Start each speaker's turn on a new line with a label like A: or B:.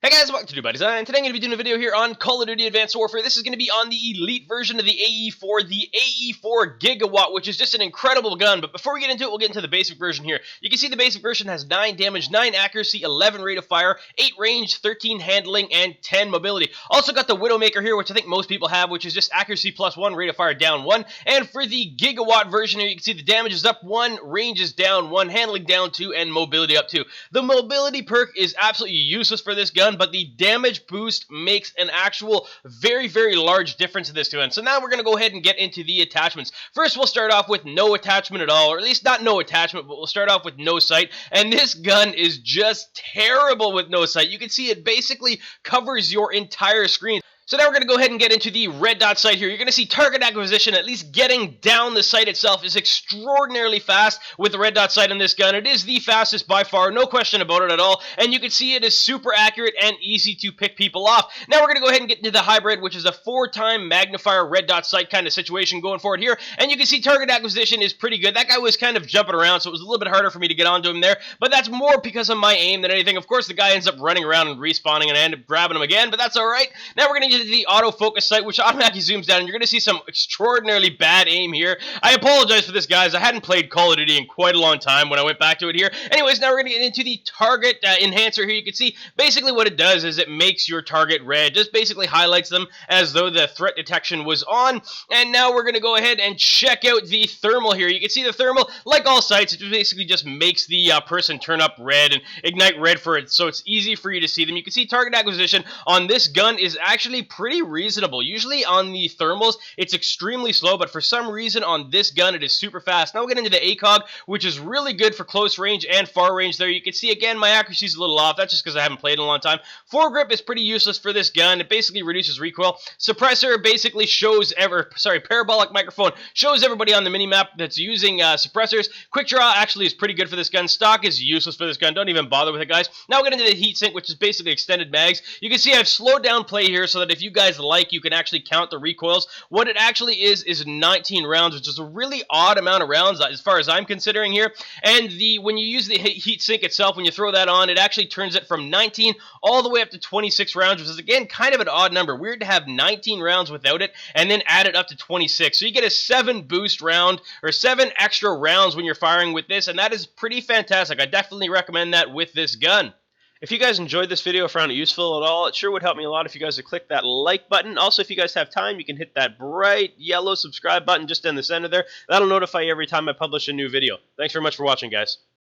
A: Hey guys, welcome to New Buddies, and today I'm going to be doing a video here on Call of Duty Advanced Warfare. This is going to be on the Elite version of the AE4, the AE4 Gigawatt, which is just an incredible gun. But before we get into it, we'll get into the basic version here. You can see the basic version has 9 damage, 9 accuracy, 11 rate of fire, 8 range, 13 handling, and 10 mobility. Also got the Widowmaker here, which I think most people have, which is just accuracy plus 1, rate of fire down 1. And for the Gigawatt version here, you can see the damage is up 1, range is down 1, handling down 2, and mobility up 2. The mobility perk is absolutely useless for this gun, but the damage boost makes an actual very large difference in this gun. So now we're going to go ahead and get into the attachments. First, we'll start off with no attachment at all, or at least not no attachment, but we'll start off with no sight. And this gun is just terrible with no sight. You can see it basically covers your entire screen. So now we're going to go ahead and get into the red dot sight here. You're going to see target acquisition, at least getting down the sight itself, is extraordinarily fast with the red dot sight on this gun. It is the fastest by far, no question about it at all. And you can see it is super accurate and easy to pick people off. Now we're going to go ahead and get into the hybrid, which is a 4-time magnifier red dot sight kind of situation going forward here. And you can see target acquisition is pretty good. That guy was kind of jumping around, so it was a little bit harder for me to get onto him there. But that's more because of my aim than anything. Of course, the guy ends up running around and respawning, and I end up grabbing him again, but that's all right. Now we're going to get the autofocus sight, which automatically zooms down, and you're going to see some extraordinarily bad aim here. I apologize for this, guys. I hadn't played Call of Duty in quite a long time when I went back to it here. Anyways, now we're going to get into the target enhancer here. You can see basically what it does is it makes your target red, just basically highlights them as though the threat detection was on. And now we're going to go ahead and check out the thermal here. You can see the thermal, like all sights, it basically just makes the person turn up red and ignite red for it, so it's easy for you to see them. You can see target acquisition on this gun is actually pretty reasonable. Usually on the thermals, it's extremely slow, but for some reason on this gun, it is super fast. Now we'll get into the ACOG, which is really good for close range and far range there. You can see, again, my accuracy is a little off. That's just because I haven't played in a long time. Foregrip is pretty useless for this gun. It basically reduces recoil. Suppressor basically shows parabolic microphone shows everybody on the minimap that's using suppressors. Quick draw actually is pretty good for this gun. Stock is useless for this gun. Don't even bother with it, guys. Now we'll get into the heat sink, which is basically extended mags. You can see I've slowed down play here so that if you guys like, you can actually count the recoils. What it actually is 19 rounds, which is a really odd amount of rounds as far as I'm considering here. And when you use the heat sink itself, when you throw that on, it actually turns it from 19 all the way up to 26 rounds, which is again kind of an odd number. Weird to have 19 rounds without it and then add it up to 26. So you get a 7 boost round, or 7 extra rounds when you're firing with this, and that is pretty fantastic. I definitely recommend that with this gun. If you guys enjoyed this video or found it useful at all, it sure would help me a lot if you guys would click that like button. Also, if you guys have time, you can hit that bright yellow subscribe button just in the center there. That'll notify you every time I publish a new video. Thanks very much for watching, guys.